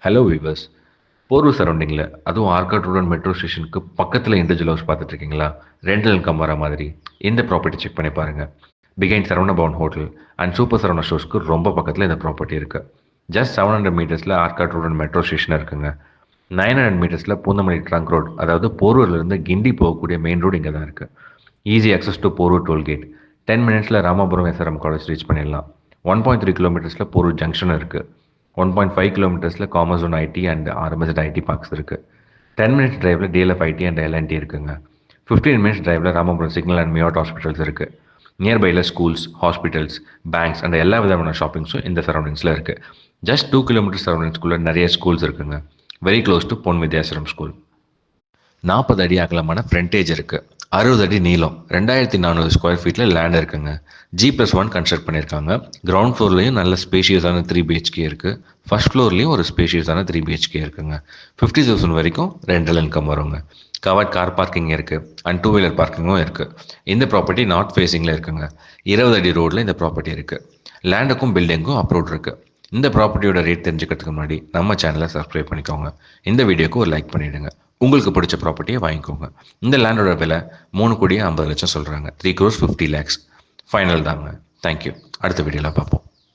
Hello viewers. Porur சரௌண்டிங்கில் அதுவும் Arcot road metro ஸ்டேஷனுக்கு பக்கத்தில் இண்டிவிஜுவல் ஹவுஸ் பார்த்துட்டு இருக்கீங்களா? ரெண்டல் இன்கம் வர மாதிரி இந்த ப்ராப்பர்ட்டி செக் பண்ணி பாருங்கள். பிகைன் Saravana Bhavan hotel and super Saravana ஸ்டோர்ஸ்க்கு ரொம்ப பக்கத்தில் இந்த ப்ராப்பர்ட்டி இருக்குது. ஜஸ்ட் 700 மீட்டர்ஸில் Arcot road and metro station இருக்குங்க. 900 மீட்டர்ஸில் பூந்தமல்லி ட்ரங்க் ரோட், அதாவது போரூர்லேருந்து கிண்டி போகக்கூடிய மெயின் ரோடு இங்கே தான் இருக்குது. Easy access to Porur tollgate. 10 மினிட்ஸில் ராமாபுரம் எஸ்ஆர்எம் காலேஜ் ரீச் பண்ணிடலாம். 1.3 கிலோமீட்டர்ஸில் போரூர் ஜங்ஷன் இருக்குது. 1.5 கிலோமீட்டர்ஸில் commerce zone IT and RMZ IT parks இருக்குது. 10 மினிட்ஸ் டிரைவில் டிஎல்எஃப் ஐடி அண்ட் எல்என்டி இருக்குங்க. 15 மினிட்ஸ் டிரைவில் Ramapuram signal and MIOT hospitals இருக்குது. நியர்பையில் ஸ்கூல்ஸ், ஹாஸ்பிட்டல்ஸ், பேங்க்ஸ் அண்ட் எல்லா விதமான ஷாப்பிங்ஸும் இந்த சரௌண்டிங்ஸில் இருக்குது. ஜஸ்ட் 2 கிலோமீட்டர் சரௌண்டிங்ஸ்குள்ளே நிறைய ஸ்கூல்ஸ் இருக்குங்க. Very close to Pon Vidyashram school. 40 அடி அகலமான ஃப்ரண்டேஜ் இருக்குது. 60 அடி நீளம். 2400 ஸ்கொயர் ஃபீட்டில் லேண்ட் இருக்குங்க. G+1 கன்ஸ்ட்ரக்ட் பண்ணியிருக்காங்க. கிரவுண்ட் ஃப்ளோர்லேயும் நல்ல ஸ்பேஷியஸான 3 BHK இருக்குது. ஃபர்ஸ்ட் ஃப்ளோர்லேயும் ஒரு ஸ்பேஷியஸான 3 BHK இருக்குங்க. 50,000 வரைக்கும் ரெண்டல் இன்கம் வருங்க. கவர்ட் கார் பார்க்கிங் இருக்குது அண்ட் 2 வீலர் பார்க்கிங்கும் இருக்குது. இந்த ப்ராப்பர்ட்டி நார்த் ஃபேஸிங்கில் இருக்குங்க. 20 அடி ரோடில் இந்த ப்ராப்பர்ட்டி இருக்குது. லேண்டுக்கும் பில்டிங்கும் அப்ரூவ்ட் இருக்குது. இந்த ப்ராப்பர்ட்டியோட ரேட் தெரிஞ்சுக்கிறதுக்கு முன்னாடி நம்ம சேனலை சப்ஸ்கிரைப் பண்ணிக்கோங்க. இந்த வீடியோக்கு ஒரு லைக் பண்ணிவிடுங்க. உங்களுக்கு பிடிச்ச ப்ராப்பர்ட்டியை வாங்கிக்கோங்க. இந்த லேண்டோட விலை 3,50,00,000 சொல்கிறாங்க. 3 crores 50 lakhs ஃபைனல் தாங்க. தேங்க்யூ. அடுத்த வீடியோவில் பார்ப்போம்.